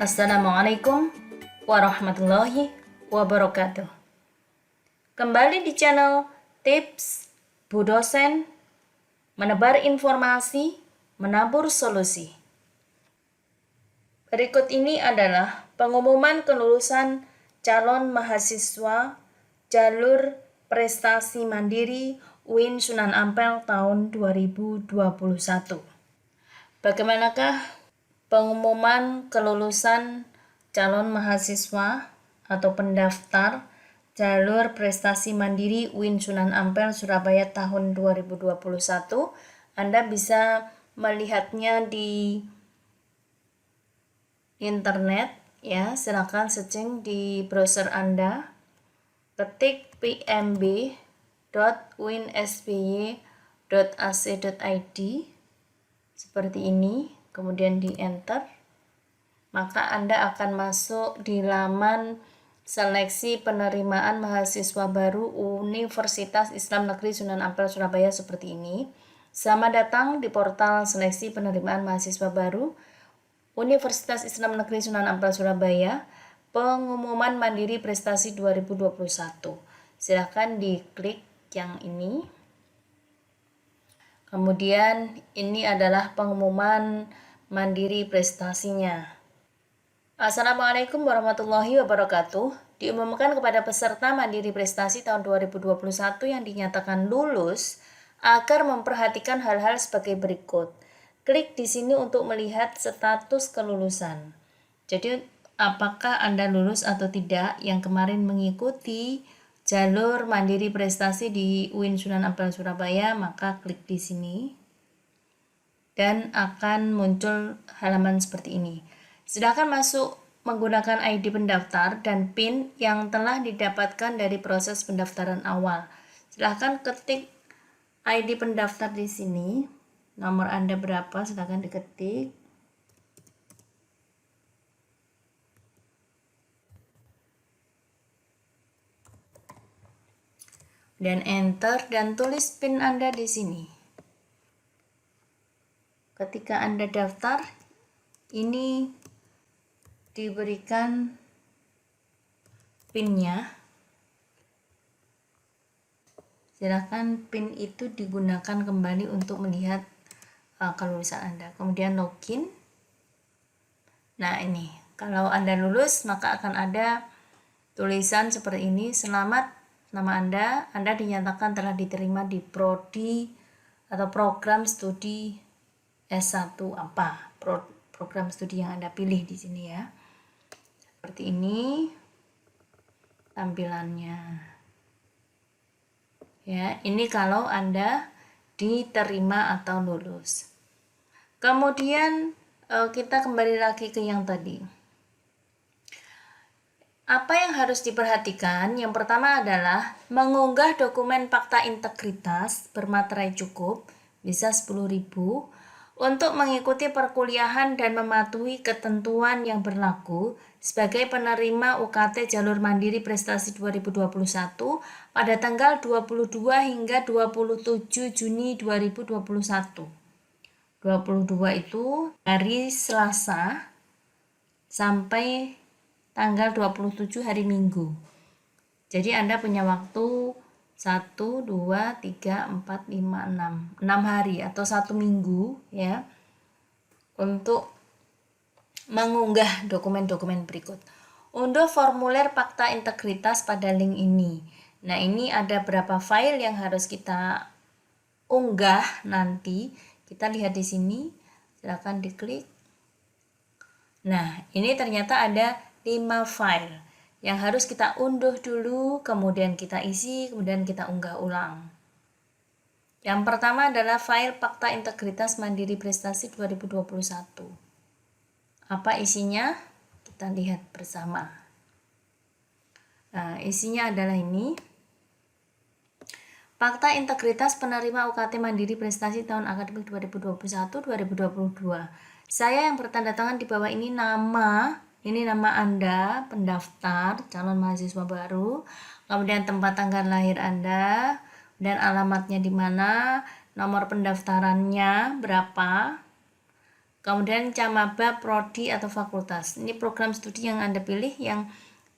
Assalamualaikum warahmatullahi wabarakatuh. Kembali di channel Tips Bu Dosen, menebar informasi, menabur solusi. Berikut ini adalah pengumuman kelulusan calon mahasiswa jalur prestasi mandiri UIN Sunan Ampel tahun 2021. Bagaimanakah pengumuman kelulusan calon mahasiswa atau pendaftar jalur prestasi mandiri UIN Sunan Ampel Surabaya tahun 2021? Anda bisa melihatnya di internet ya, silakan searching di browser Anda, ketik pmb.uinsby.ac.id seperti ini, kemudian di enter, maka Anda akan masuk di laman seleksi penerimaan mahasiswa baru Universitas Islam Negeri Sunan Ampel Surabaya seperti ini. Selamat datang di portal seleksi penerimaan mahasiswa baru Universitas Islam Negeri Sunan Ampel Surabaya, pengumuman mandiri prestasi 2021. Silakan diklik yang ini. Kemudian ini adalah pengumuman mandiri prestasinya. Assalamualaikum warahmatullahi wabarakatuh. Diumumkan kepada peserta mandiri prestasi tahun 2021 yang dinyatakan lulus agar memperhatikan hal-hal sebagai berikut. Klik di sini untuk melihat status kelulusan. Jadi apakah Anda lulus atau tidak yang kemarin mengikuti jalur mandiri prestasi di UIN Sunan Ampel Surabaya, maka klik di sini dan akan muncul halaman seperti ini. Silakan masuk menggunakan ID pendaftar dan PIN yang telah didapatkan dari proses pendaftaran awal. Silakan ketik ID pendaftar di sini. Nomor Anda berapa? Silakan diketik. Dan enter dan tulis PIN Anda di sini. Ketika Anda daftar, ini diberikan PIN-nya. Silakan PIN itu digunakan kembali untuk melihat kelulusan Anda. Kemudian login. Nah, ini kalau Anda lulus, maka akan ada tulisan seperti ini, selamat nama Anda dinyatakan telah diterima di prodi atau program studi S1 apa, program studi yang Anda pilih di sini ya. Seperti ini tampilannya. Ya, ini kalau Anda diterima atau lulus. Kemudian kita kembali lagi ke yang tadi. Apa yang harus diperhatikan? Yang pertama adalah mengunggah dokumen fakta integritas bermaterai cukup, bisa 10.000, untuk mengikuti perkuliahan dan mematuhi ketentuan yang berlaku sebagai penerima UKT Jalur Mandiri Prestasi 2021 pada tanggal 22 hingga 27 Juni 2021. 22 itu hari Selasa sampai tanggal 27 hari Minggu. Jadi Anda punya waktu 1, 2, 3, 4, 5, 6 hari atau 1 minggu ya untuk mengunggah dokumen-dokumen berikut. Unduh formulir fakta integritas pada link ini. Nah, ini ada berapa file yang harus kita unggah nanti. Kita lihat di sini. Silakan diklik. Nah, ini ternyata ada 5 file yang harus kita unduh dulu, kemudian kita isi, kemudian kita unggah ulang. Yang pertama adalah file fakta integritas mandiri prestasi 2021. Apa isinya? Kita lihat bersama. Nah, isinya adalah ini. Fakta integritas penerima UKT Mandiri Prestasi tahun akademik 2021-2022. Saya yang bertanda tangan di bawah ini nama Anda, pendaftar, calon mahasiswa baru, kemudian tempat tanggal lahir Anda, dan alamatnya di mana, nomor pendaftarannya berapa, kemudian camaba, prodi atau fakultas. Ini program studi yang Anda pilih, yang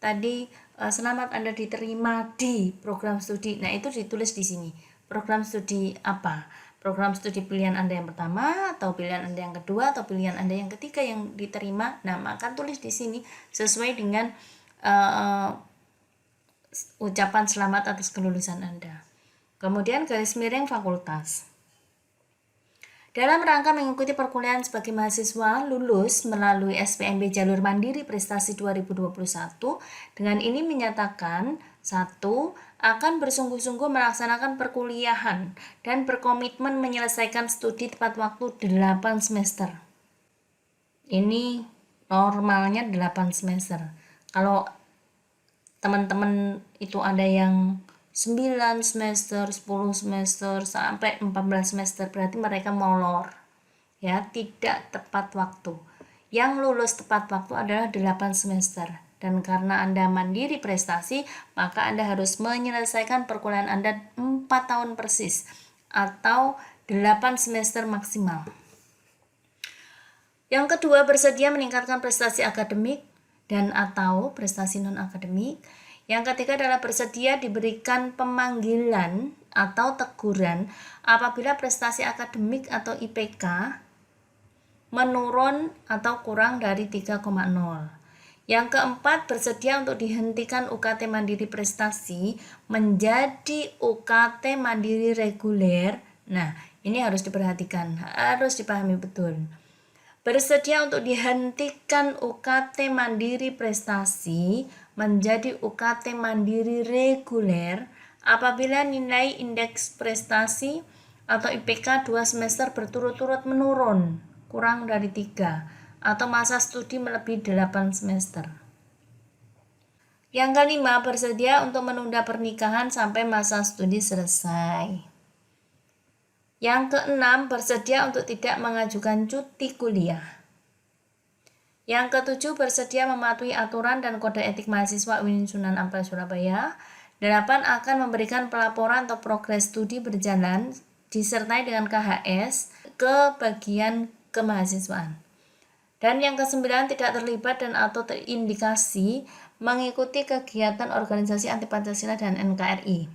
tadi selamat Anda diterima di program studi. Nah, itu ditulis di sini. Program studi apa? Program studi pilihan Anda yang pertama, atau pilihan Anda yang kedua, atau pilihan Anda yang ketiga yang diterima. Nah, maka tulis di sini sesuai dengan ucapan selamat atas kelulusan Anda. Kemudian garis miring fakultas. Dalam rangka mengikuti perkuliahan sebagai mahasiswa lulus melalui SPMB Jalur Mandiri Prestasi 2021, dengan ini menyatakan 1. Akan bersungguh-sungguh melaksanakan perkuliahan dan berkomitmen menyelesaikan studi tepat waktu 8 semester. Ini normalnya 8 semester. Kalau teman-teman itu ada yang 9 semester, 10 semester, sampai 14 semester, berarti mereka molor. Ya, tidak tepat waktu. Yang lulus tepat waktu adalah 8 semester. Dan karena Anda mandiri prestasi, maka Anda harus menyelesaikan perkuliahan Anda 4 tahun persis atau 8 semester maksimal. Yang kedua, bersedia meningkatkan prestasi akademik dan atau prestasi non-akademik. Yang ketiga adalah bersedia diberikan pemanggilan atau teguran apabila prestasi akademik atau IPK menurun atau kurang dari 3,0. Yang keempat, bersedia untuk dihentikan UKT Mandiri Prestasi menjadi UKT Mandiri Reguler. Nah, ini harus diperhatikan, harus dipahami betul. Bersedia untuk dihentikan UKT Mandiri Prestasi menjadi UKT Mandiri Reguler apabila nilai indeks prestasi atau IPK 2 semester berturut-turut menurun kurang dari 3 atau masa studi melebihi 8 semester. Yang kelima, bersedia untuk menunda pernikahan sampai masa studi selesai. Yang keenam, bersedia untuk tidak mengajukan cuti kuliah. Yang ketujuh, bersedia mematuhi aturan dan kode etik mahasiswa UIN Sunan Ampel Surabaya. 8, akan memberikan pelaporan atau progres studi berjalan disertai dengan KHS ke bagian kemahasiswaan. Dan yang ke-9, tidak terlibat dan atau terindikasi mengikuti kegiatan organisasi anti Pancasila dan NKRI.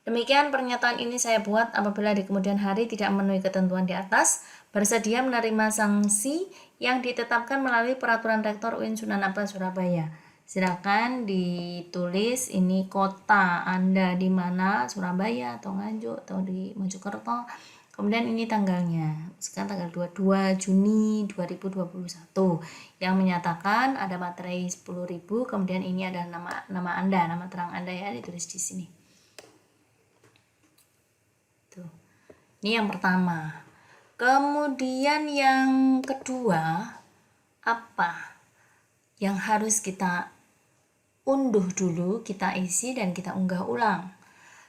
Demikian pernyataan ini saya buat apabila di kemudian hari tidak memenuhi ketentuan di atas, bersedia menerima sanksi yang ditetapkan melalui peraturan rektor UIN Sunan Ampel Surabaya. Silakan ditulis ini kota Anda di mana, Surabaya atau Nganjuk atau di Mojokerto. Kemudian ini tanggalnya, sekarang tanggal 22 Juni 2021 yang menyatakan ada materai 10.000, kemudian ini ada nama Anda, nama terang Anda ya, ditulis di sini. Tuh. Ini yang pertama. Kemudian yang kedua, apa yang harus kita unduh dulu, kita isi dan kita unggah ulang?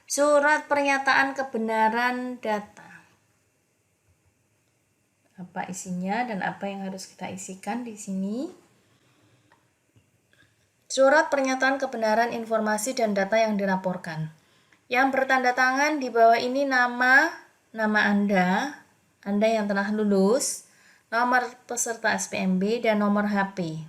Surat pernyataan kebenaran data. Apa isinya dan apa yang harus kita isikan di sini? Surat pernyataan kebenaran informasi dan data yang dilaporkan. Yang bertanda tangan di bawah ini nama Anda yang telah lulus, nomor peserta SPMB, dan nomor HP.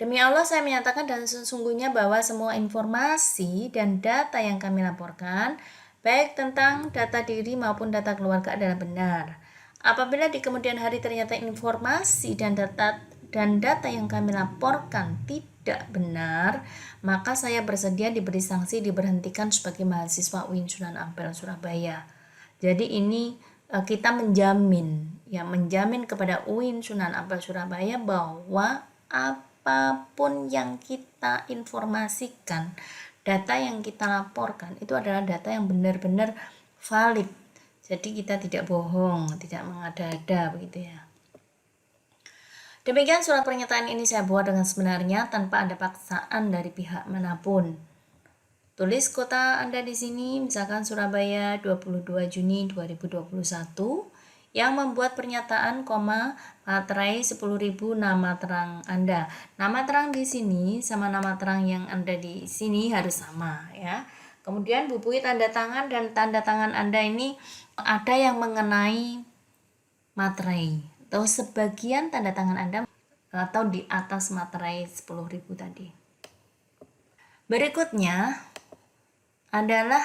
Demi Allah saya menyatakan dan sesungguhnya bahwa semua informasi dan data yang kami laporkan, baik tentang data diri maupun data keluarga adalah benar. Apabila di kemudian hari ternyata informasi dan data yang kami laporkan tidak benar, maka saya bersedia diberi sanksi diberhentikan sebagai mahasiswa UIN Sunan Ampel Surabaya. Jadi ini kita menjamin kepada UIN Sunan Ampel Surabaya bahwa apapun yang kita informasikan, data yang kita laporkan itu adalah data yang benar-benar valid. Jadi kita tidak bohong, tidak mengada-ada begitu ya. Demikian surat pernyataan ini saya buat dengan sebenarnya tanpa ada paksaan dari pihak manapun. Tulis kota Anda di sini, misalkan Surabaya 22 Juni 2021, yang membuat pernyataan, materai 10.000 nama terang Anda. Nama terang di sini sama nama terang yang Anda di sini harus sama ya. Kemudian bubui tanda tangan dan tanda tangan Anda ini ada yang mengenai materai atau sebagian tanda tangan Anda atau di atas materai 10.000 tadi. Berikutnya adalah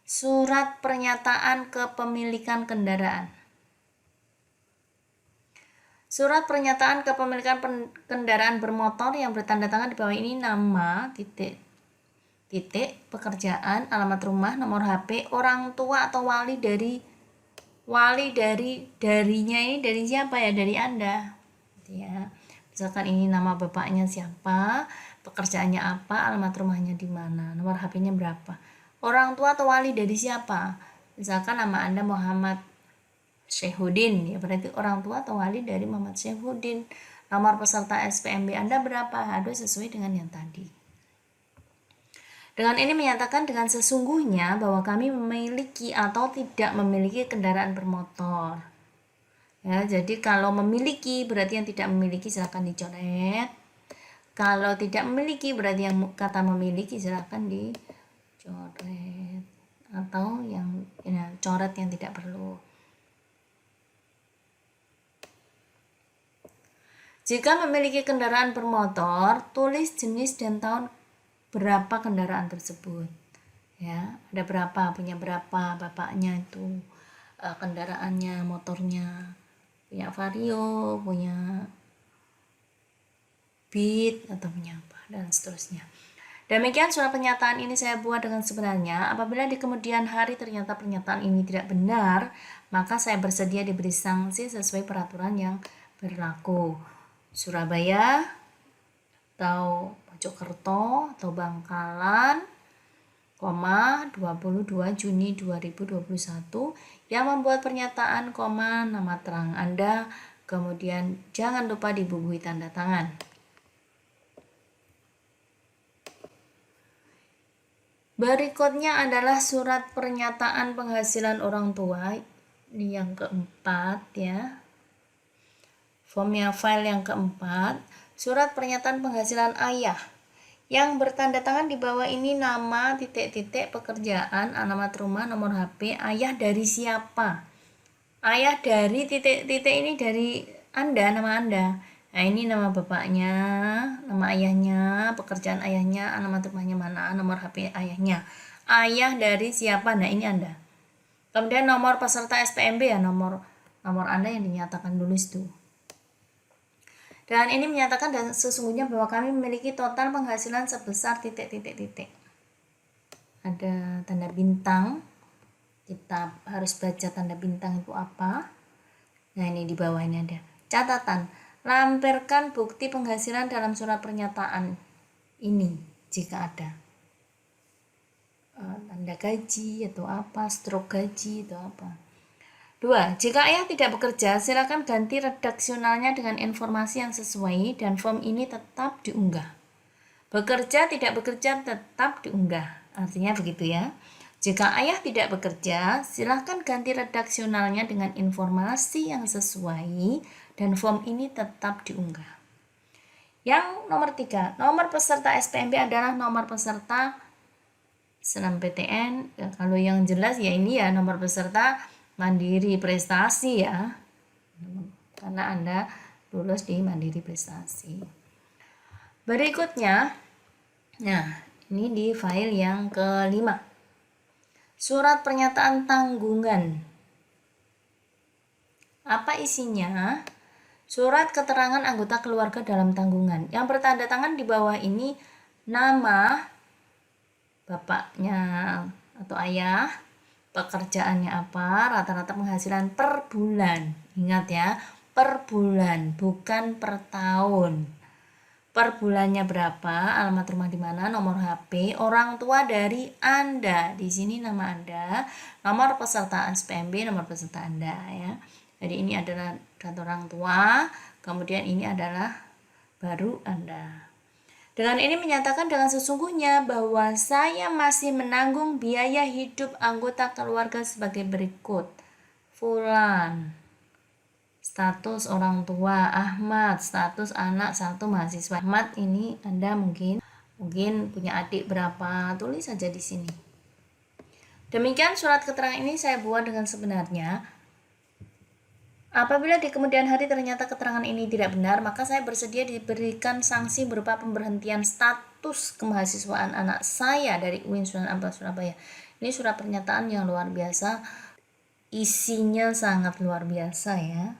surat pernyataan kepemilikan kendaraan. Surat pernyataan kepemilikan kendaraan bermotor yang bertanda tangan di bawah ini nama, titik, pekerjaan, alamat rumah, nomor HP, orang tua atau wali darinya ini dari siapa ya? Dari Anda. Ya. Misalkan ini nama bapaknya siapa, pekerjaannya apa, alamat rumahnya di mana, nomor HP-nya berapa. Orang tua atau wali dari siapa? Misalkan nama Anda Muhammad Syekhuddin, ya berarti orang tua atau wali dari Muhammad Syekhuddin. Nomor peserta SPMB Anda berapa? Harus sesuai dengan yang tadi. Dengan ini menyatakan dengan sesungguhnya bahwa kami memiliki atau tidak memiliki kendaraan bermotor. Ya, jadi kalau memiliki berarti yang tidak memiliki silakan dicoret. Kalau tidak memiliki berarti yang kata memiliki silakan dicoret atau yang coret yang tidak perlu. Jika memiliki kendaraan bermotor, tulis jenis dan tahun berapa kendaraan tersebut. Ya, ada berapa, punya berapa bapaknya itu kendaraannya, motornya, punya Vario, punya Beat atau punya apa dan seterusnya. Demikian surat pernyataan ini saya buat dengan sebenarnya. Apabila di kemudian hari ternyata pernyataan ini tidak benar, maka saya bersedia diberi sanksi sesuai peraturan yang berlaku. Surabaya atau Mojokerto atau Bangkalan, 22 Juni 2021 yang membuat pernyataan, nama terang Anda, kemudian jangan lupa dibubui tanda tangan. Berikutnya adalah surat pernyataan penghasilan orang tua, ini yang keempat ya. Formnya file yang keempat, surat pernyataan penghasilan ayah yang bertanda tangan di bawah ini nama, titik, pekerjaan, alamat rumah, nomor HP, ayah dari siapa? Ayah dari titik ini dari Anda, nama Anda. Nah, ini nama bapaknya, nama ayahnya, pekerjaan ayahnya, alamat rumahnya mana, nomor HP ayahnya. Ayah dari siapa? Nah, ini Anda. Kemudian nomor peserta SPMB ya, nomor Anda yang dinyatakan lulus tuh. Dan ini menyatakan dan sesungguhnya bahwa kami memiliki total penghasilan sebesar titik. Ada tanda bintang. Kita harus baca tanda bintang itu apa. Nah, ini di bawah ini ada catatan. Lampirkan bukti penghasilan dalam surat pernyataan ini jika ada. Tanda gaji atau apa, struk gaji atau apa. 2. Jika ayah tidak bekerja, silakan ganti redaksionalnya dengan informasi yang sesuai dan form ini tetap diunggah. Bekerja, tidak bekerja, tetap diunggah. Artinya begitu ya. Jika ayah tidak bekerja, silakan ganti redaksionalnya dengan informasi yang sesuai dan form ini tetap diunggah. Yang nomor 3, nomor peserta SPMB adalah nomor peserta SNMPTN. Ya, kalau yang jelas ya ini ya nomor peserta Mandiri Prestasi ya, karena Anda lulus di Mandiri Prestasi. Berikutnya, nah ini di file yang kelima, surat pernyataan tanggungan. Apa isinya? Surat keterangan anggota keluarga dalam tanggungan. Yang bertanda tangan di bawah ini nama bapaknya atau ayah, pekerjaannya apa, rata-rata penghasilan per bulan. Ingat ya, per bulan, bukan per tahun. Per bulannya berapa, alamat rumah di mana, nomor HP, orang tua dari Anda. Di sini nama Anda, nomor peserta SPMB, nomor peserta Anda ya. Jadi ini adalah data orang tua, kemudian ini adalah baru Anda. Dengan ini menyatakan dengan sesungguhnya bahwa saya masih menanggung biaya hidup anggota keluarga sebagai berikut. Fulan, status orang tua Ahmad, status anak 1 mahasiswa. Ahmad ini Anda mungkin punya adik berapa, tulis saja di sini. Demikian surat keterangan ini saya buat dengan sebenarnya. Apabila di kemudian hari ternyata keterangan ini tidak benar, maka saya bersedia diberikan sanksi berupa pemberhentian status kemahasiswaan anak saya dari UIN Sunan Ampel Surabaya. Ini surat pernyataan yang luar biasa, isinya sangat luar biasa ya.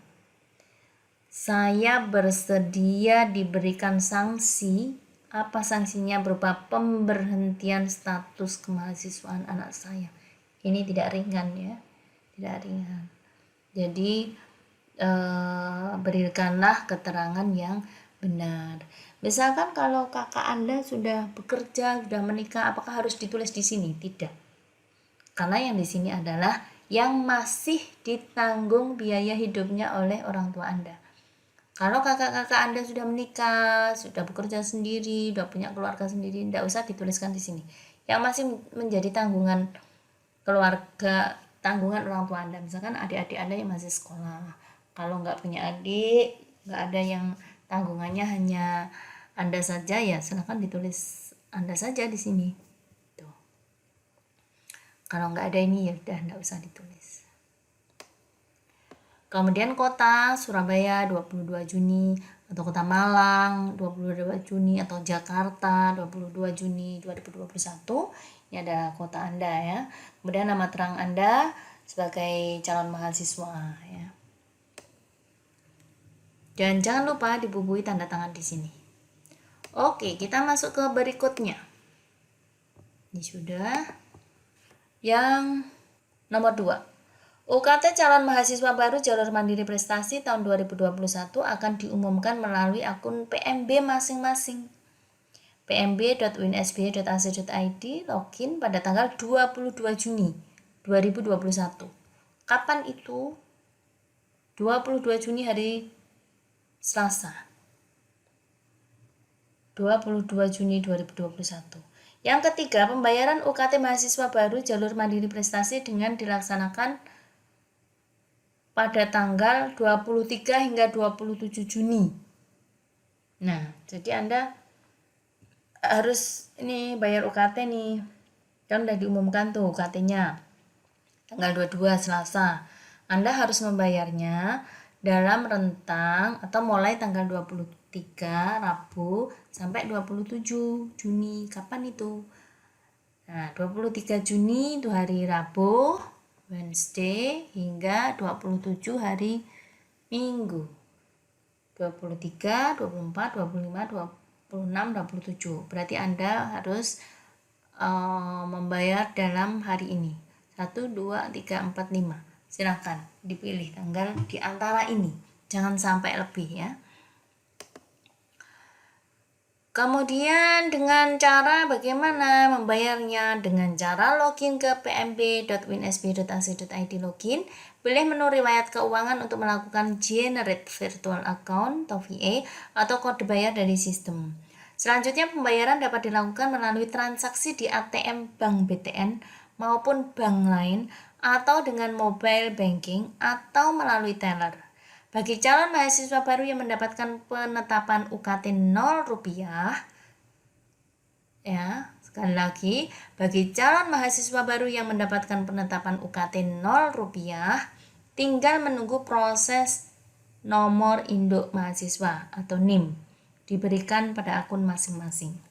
Saya bersedia diberikan sanksi. Apa sanksinya? Berupa pemberhentian status kemahasiswaan anak saya. Ini tidak ringan ya, tidak ringan. Jadi berikanlah keterangan yang benar. Misalkan kalau kakak Anda sudah bekerja, sudah menikah, apakah harus ditulis di sini? Tidak. Karena yang di sini adalah yang masih ditanggung biaya hidupnya oleh orang tua Anda. Kalau kakak-kakak Anda sudah menikah, sudah bekerja sendiri, sudah punya keluarga sendiri, tidak usah dituliskan di sini. Yang masih menjadi tanggungan keluarga, tanggungan orang tua Anda, misalkan adik-adik Anda yang masih sekolah. Kalau nggak punya adik, nggak ada yang tanggungannya hanya Anda saja, ya silakan ditulis Anda saja di sini. Tuh. Kalau nggak ada ini ya udah nggak usah ditulis. Kemudian kota Surabaya 22 Juni, atau kota Malang 22 Juni, atau Jakarta 22 Juni 2021. Ini adalah kota Anda ya. Kemudian nama terang Anda sebagai calon mahasiswa ya. Dan jangan lupa dibubuhi tanda tangan di sini. Oke, kita masuk ke berikutnya. Ini sudah. Yang nomor 2. UKT calon mahasiswa baru jalur mandiri prestasi tahun 2021 akan diumumkan melalui akun PMB masing-masing. pmb.unsb.ac.id login pada tanggal 22 Juni 2021. Kapan itu? 22 Juni hari Selasa. 22 Juni 2021. Yang ketiga, pembayaran UKT mahasiswa baru jalur mandiri prestasi dengan dilaksanakan pada tanggal 23 hingga 27 Juni. Nah, jadi Anda harus ini bayar UKT nih. Kan udah diumumkan tuh UKT-nya. Tanggal 22 Selasa. Anda harus membayarnya dalam rentang atau mulai tanggal 23 Rabu sampai 27 Juni. Kapan itu? Nah, 23 Juni itu hari Rabu, Wednesday, hingga 27 hari Minggu. 23, 24, 25, 26, 27. Berarti Anda harus membayar dalam hari ini. 1, 2, 3, 4, 5. Silakan dipilih tanggal di antara ini. Jangan sampai lebih ya. Kemudian dengan cara bagaimana membayarnya? Dengan cara login ke pmb.unsb.ac.id login, pilih menu riwayat keuangan untuk melakukan generate virtual account atau VA atau kode bayar dari sistem. Selanjutnya pembayaran dapat dilakukan melalui transaksi di ATM Bank BTN maupun bank lain atau dengan mobile banking atau melalui teller. Bagi calon mahasiswa baru yang mendapatkan penetapan UKT 0 rupiah, ya, sekali lagi, bagi calon mahasiswa baru yang mendapatkan penetapan UKT 0 rupiah, tinggal menunggu proses nomor induk mahasiswa atau NIM diberikan pada akun masing-masing.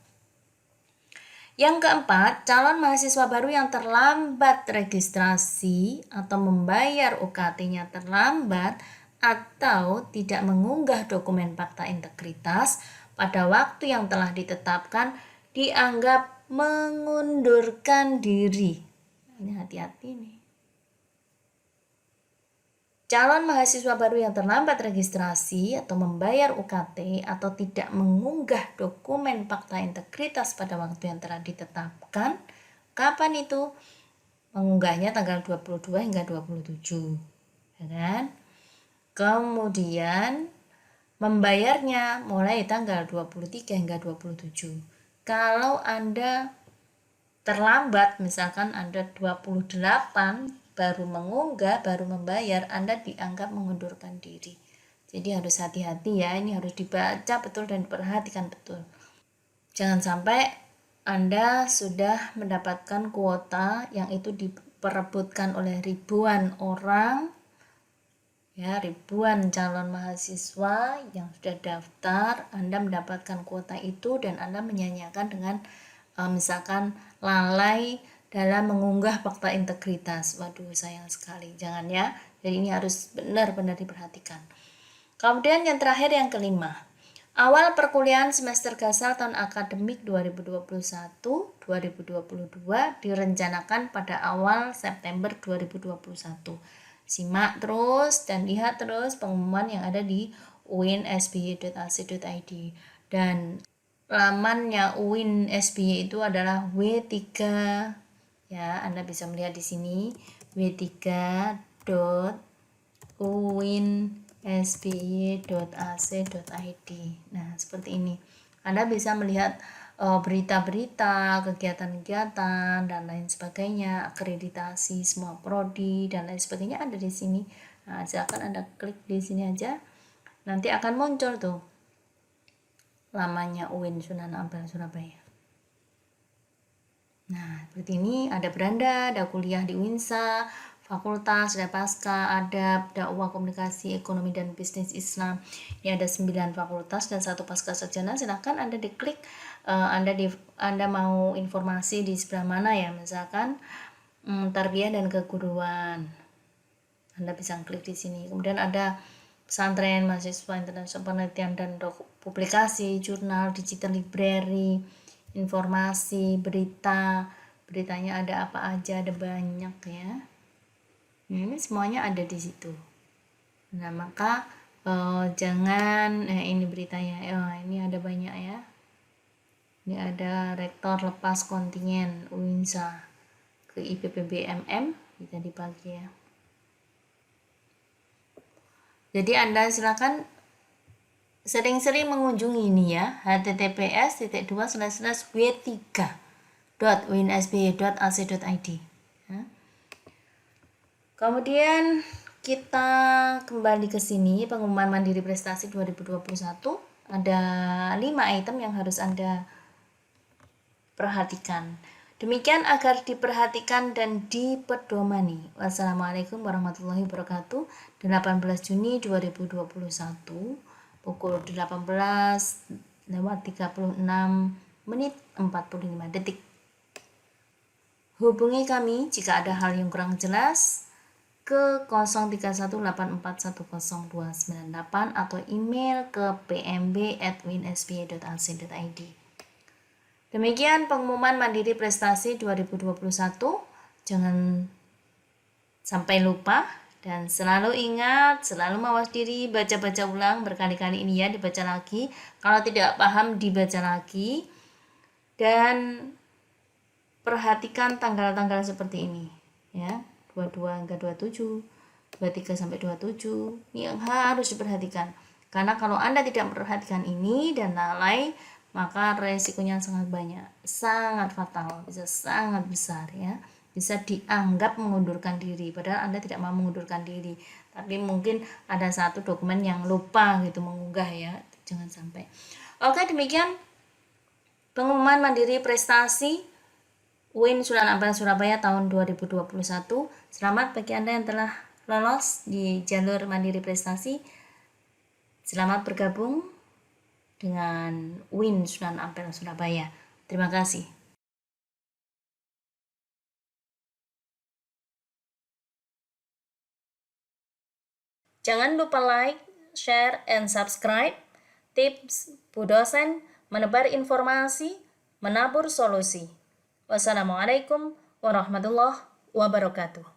Yang keempat, calon mahasiswa baru yang terlambat registrasi atau membayar UKT-nya terlambat atau tidak mengunggah dokumen fakta integritas pada waktu yang telah ditetapkan dianggap mengundurkan diri. Ini hati-hati nih. Calon mahasiswa baru yang terlambat registrasi atau membayar UKT atau tidak mengunggah dokumen fakta integritas pada waktu yang telah ditetapkan. Kapan itu? Mengunggahnya tanggal 22 hingga 27. Ya kan? Kemudian membayarnya mulai tanggal 23 hingga 27. Kalau Anda terlambat, misalkan Anda 28 baru mengunggah, baru membayar, Anda dianggap mengundurkan diri. Jadi harus hati-hati ya, ini harus dibaca betul dan diperhatikan betul. Jangan sampai Anda sudah mendapatkan kuota yang itu diperebutkan oleh ribuan orang, Ya, ribuan calon mahasiswa yang sudah daftar, Anda mendapatkan kuota itu dan Anda menyanyiakan dengan misalkan lalai dalam mengunggah fakta integritas. Waduh, sayang sekali. Jangan ya. Jadi ini harus benar-benar diperhatikan. Kemudian yang terakhir, yang kelima. Awal perkuliahan semester gasal tahun akademik 2021-2022 direncanakan pada awal September 2021. Simak terus dan lihat terus pengumuman yang ada di uinsby.ac.id, dan lamannya UIN SBY itu adalah W3, ya. Anda bisa melihat di sini w3.uinsby.ac.id. Nah, seperti ini. Anda bisa melihat berita-berita, kegiatan-kegiatan dan lain sebagainya, akreditasi semua prodi dan lain sebagainya ada di sini. Nah, silakan Anda klik di sini aja. Nanti akan muncul tuh lamanya UIN Sunan Ampel Surabaya. Nah, seperti ini ada beranda, ada kuliah di UINSA, fakultas, ada pasca, adab, dakwah, komunikasi, ekonomi dan bisnis Islam. Ini ada 9 fakultas dan 1 pasca sarjana. Silakan Anda diklik, Anda mau informasi di sebelah mana ya, misalkan tarbiyah dan keguruan. Anda bisa klik di sini. Kemudian ada pesantren, mahasiswa internasional, penelitian dan publikasi, jurnal, digital library, informasi, beritanya ada apa aja, ada banyak ya. Ini semuanya ada di situ. Nah, maka jangan ini beritanya. Ini ada banyak ya. Ini ada rektor lepas kontingen UINSA ke IPPBMM, bisa dibagi ya. Jadi Anda silakan sering-sering mengunjungi ini ya, https://w3.uinsby.ac.id. Ya. Kemudian kita kembali ke sini, pengumuman mandiri prestasi 2021. Ada 5 item yang harus Anda perhatikan. Demikian agar diperhatikan dan dipedomani. Wassalamualaikum warahmatullahi wabarakatuh. 18 Juni 2021 pukul 18:36:45. Hubungi kami jika ada hal yang kurang jelas ke 0318410298 atau email ke pmb@uinsby.ac.id. Demikian pengumuman mandiri prestasi 2021. Jangan sampai lupa dan selalu ingat, selalu mawas diri, baca-baca ulang berkali-kali ini ya, dibaca lagi. Kalau tidak paham dibaca lagi. Dan perhatikan tanggal-tanggal seperti ini ya. 22 hingga 27, 23 sampai 27. Ini yang harus diperhatikan. Karena kalau Anda tidak memperhatikan ini dan lalai, maka resikonya sangat banyak, sangat fatal, bisa sangat besar ya. Bisa dianggap mengundurkan diri, padahal Anda tidak mau mengundurkan diri, tapi mungkin ada satu dokumen yang lupa gitu mengunggah ya, jangan sampai. Oke, demikian pengumuman mandiri prestasi UIN Sunan Ampel Surabaya tahun 2021. Selamat bagi Anda yang telah lolos di jalur mandiri prestasi. Selamat bergabung dengan UIN Sunan Ampel Surabaya. Terima kasih. Jangan lupa like, share, and subscribe. Tips Bu Dosen menebar informasi, menabur solusi. Wassalamualaikum warahmatullahi wabarakatuh.